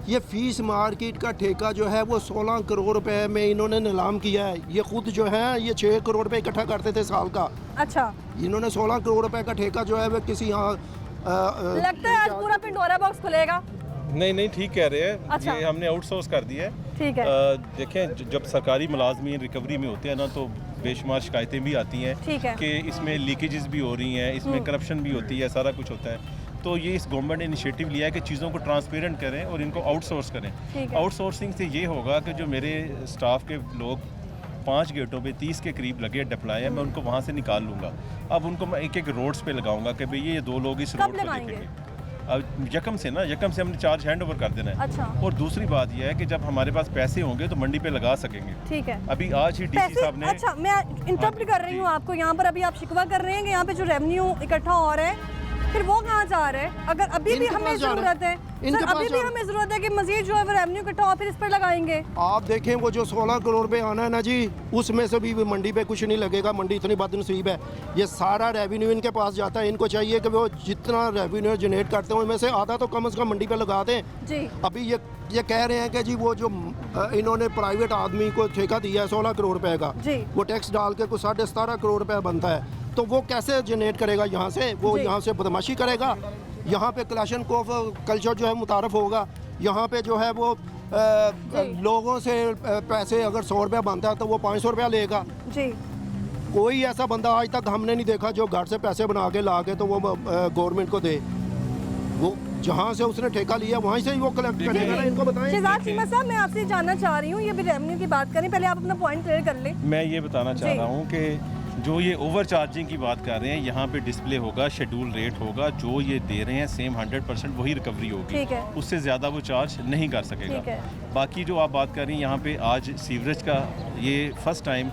ये fees market का ठेका जो है वो 16 करोड़ रुपए में इन्होंने नीलाम किया है। ये खुद जो है ये 6 करोड़ रुपए इकट्ठा करते थे साल का। अच्छा, इन्होंने 16 करोड़ रुपए का ठेका जो है वो किसी यहाँ लगता है आज पूरा पिंडोरा बॉक्स खुलेगा। नहीं ठीक कह रहे हैं। अच्छा। ये हमने आउटसोर्स कर दिया है। ठीक है। देखें, जब सरकारी मुलाजमीन रिकवरी में होते हैं ना तो बेशुमार शिकायतें भी आती हैं ठीक है। कि इसमें लीकेजेस भी हो रही हैं, इसमें करप्शन भी होती है, सारा कुछ होता है। तो ये इस गवर्नमेंट ने इनिशिएटिव लिया है कि चीज़ों को ट्रांसपेरेंट करें और इनको आउटसोर्स करें। ठीक है। आउटसोर्सिंग से ये होगा कि जो मेरे स्टाफ के लोग 5 गेटों पे 30 के करीब लगे डिप्लॉय है, मैं उनको वहाँ से निकाल लूँगा। अब उनको मैं एक एक रोड्स पे लगाऊंगा कि भाई ये 2 लोग इस कब रोड को लगाएंगे? देखेंगे। अब यकम से हमने चार्ज हैंड ओवर कर देना है। अच्छा। और दूसरी बात यह है कि जब हमारे पास पैसे होंगे तो मंडी पे लगा सकेंगे। ठीक है। अभी आज ही डीसी साहब ने अच्छा, मैं इंटरप्ट कर रही हूँ आपको। यहाँ पर अभी आप शिकवा कर रहे हैं कि यहाँ पे जो रेवेन्यू इकट्ठा हो रहा है, फिर वो कहाँ जा रहा है? अगर अभी भी हमें ज़रूरत है, सर, अभी भी हमें ज़रूरत है कि मजीद जो है वो रेवेन्यू इकट्ठा हो, फिर इस पर लगाएंगे। आप देखें वो जो 16 करोड़ रुपए आना है ना जी, उसमें से भी मंडी पे कुछ नहीं लगेगा। मंडी इतनी बदनसीब है, ये सारा रेवेन्यू इनके पास जाता है। इनको चाहिए कि वो जितना रेवेन्यू जनरेट करते हैं उनमें से आधा तो कम से कम मंडी पे लगा दें जी। अभी ये कह रहे हैं कि जी वो जो इन्होंने प्राइवेट आदमी को ठेका दिया है 16 करोड़ रुपए का, जी। वो टैक्स डाल के कुछ 17.5 करोड़ रुपए बनता है। तो वो कैसे जनरेट करेगा यहाँ से? वो यहाँ से बदमाशी करेगा। यहाँ पे क्लाशनकोफ कल्चर जो है मुतारफ होगा। यहाँ पे जो है वो लोगों से पैसे अगर 100 रुपया बनता है तो वो 500 रुपया लेगा जी। कोई ऐसा बंदा आज तक हमने नहीं देखा जो घर से पैसे बना के ला के तो वो गवर्नमेंट को दे। वो जहाँ से उसने ठेका लिया वहीं से ही वो कलेक्ट करेगा ना। इनको बताएं। शहजाद चीमा साहब, मैं आपसे जानना चाह रही हूँ, ये भी रेवेन्यू की बात करें, पहले आप अपना पॉइंट क्लियर कर लें। मैं ये बताना चाह रहा हूँ कि जो ये ओवर चार्जिंग की बात कर रहे हैं, यहाँ पे डिस्प्ले होगा, शेड्यूल रेट होगा, जो ये दे रहे हैं सेम 100% वही रिकवरी होगी। ठीक है। उससे ज़्यादा वो चार्ज नहीं कर ठीक सकेगा। है। बाकी जो आप बात कर रही हैं, यहाँ पे आज सीवरेज का ये फर्स्ट टाइम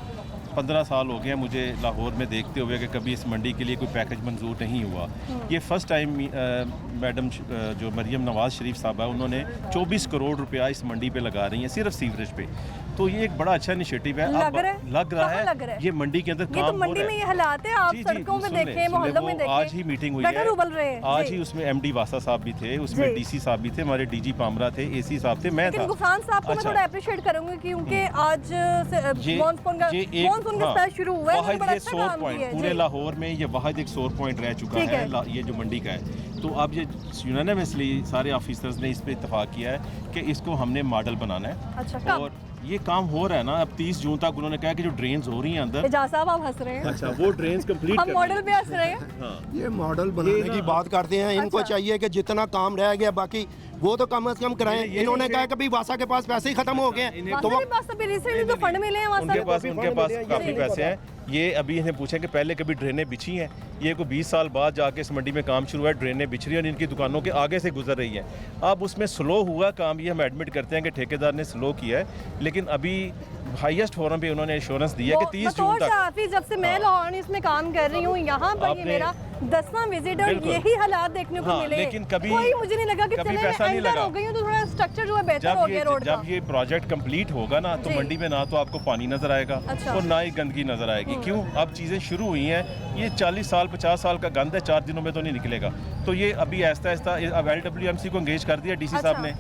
15 साल हो गए हैं मुझे लाहौर में देखते हुए कि कभी इस मंडी के लिए कोई पैकेज मंजूर नहीं हुआ। ये फर्स्ट टाइम मैडम जो मरियम नवाज़ शरीफ साहब है, उन्होंने 24 करोड़ रुपया इस मंडी पे लगा रही हैं सिर्फ सीवरेज पे। तो ये एक बड़ा अच्छा इनिशिएटिव है। लग रहा है ये मंडी के अंदर ये काम तो मंडी में ये हालात है, आप सड़कों पे देखें, मोहल्लों में देखें। आज ही मीटिंग हुई गटर उबल रहे है। हैं। आज ही उसमें MD वासा साहब भी थे, उसमें DC साहब भी थे, हमारे DG पामरा थे, AC साहब थे, मैं था। लेकिन गुफरान साहब को मैं थोड़ा अप्रिशिएट करूंगी क्योंकि आज मॉनसून का स्पेशल शुरू हुआ है। वाहिद ये सोर पॉइंट पूरे लाहौर में, ये वाहिद एक सोर पॉइंट रह चुका है ये जो मंडी का है। तो अब ये यूनानिमसली सारे ऑफिसर्स ने इस पे इत्तेफाक किया है कि इसको हमने मॉडल बनाना है। अच्छा, और ये काम हो रहा है ना। अब 30 जून तक उन्होंने कहा कि जो ड्रेन्स हो रही हैं अंदर। एजाज साहब आप हंस रहे हैं। अच्छा, वो ड्रेन्स कंप्लीट हम मॉडल पे हंस रहे हैं। हाँ। ये मॉडल बनाने की बात करते हैं। इनको अच्छा। चाहिए कि जितना काम रह गया बाकी वो तो कम से कम कराएं। इन्होंने कहा कि भाई वासा के पास पैसे ही खत्म हो गए तो वो पास अभी रिसेंटली तो फंड मिले हैं उनके पास काफी जी। पैसे हैं। ये अभी इन्हें पूछें कि पहले कभी ड्रेनें बिछी हैं? ये को 20 साल बाद जाके इस मंडी में काम शुरू हुआ है, ड्रेनें बिछ रही हैं और इनकी दुकानों के आगे से गुजर रही हैं। अब उसमें स्लो हुआ काम, ये हम एडमिट करते हैं कि ठेकेदार ने स्लो किया है, लेकिन अभी हाईएस्ट फोरम पे उन्होंने एश्योरेंस दिया कि 30 जून तक। जब से मैं लाहौर इसमें काम कर रही हूँ, यहाँ पर ये मेरा 10वां विजिट और यही हालात देखने को मिले। लेकिन कभी कोई मुझे नहीं लगा कि कभी पैसा नहीं लगा। हो गई तो थोड़ा स्ट्रक्चर जो है बेहतर हो गया रोड का। जब ये प्रोजेक्ट कंप्लीट होगा ना तो मंडी में ना तो आपको पानी नजर आएगा और ना ही गंदगी नजर आएगी। क्यों? अब चीजें शुरू हुई हैं। ये 40 साल 50 साल का गंद है, 4 दिनों में तो नहीं निकलेगा। तो ये अभी आहिस्ता आहिस्ता अब LWMC को एंगेज कर दिया DC साहब ने।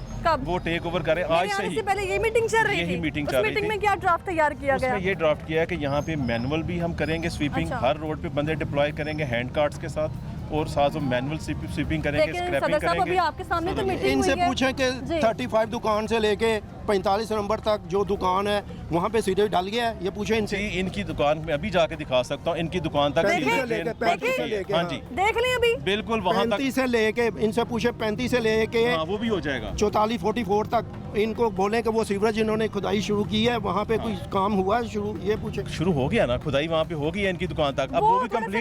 वो टेक ओवर करे आज से ही। पहले ये मीटिंग चल रही थी। यही मीटिंग चल रही थी। मीटिंग में क्या ड्राफ्ट तैयार किया गया? उसमें ये ड्राफ्ट किया है कि यहाँ पे मैनुअल भी हम करेंगे स्वीपिंग। हर रोड पे बंदे डिप्लॉय करेंगे हैंड कार्ड्स के साथ और साथ में मैनुअल स्वीपिंग करेंगे, स्क्रैपिंग करेंगे। अभी आपके सामने तो मीटिंग इनसे पूछें कि 35 दुकान से लेके 45 नंबर तक जो दुकान है वहाँ पे सीधे डाल गया है। ये पूछे इनसे। इनकी दुकान में अभी जाके दिखा सकता हूँ। इनकी दुकान तक हाँ जी, देख लें अभी बिल्कुल वहाँ तक 35 से लेके इनसे पूछे 35 से लेके वो भी हो जाएगा 44 44 तक। इनको बोले कि वो सीवरेज इन्होंने खुदाई शुरू की है, वहाँ पे कोई काम हुआ है शुरू? ये पूछे। शुरू हो गया ना खुदाई, वहाँ पे हो गई है इनकी दुकान तक। अब वो भी कंप्लीट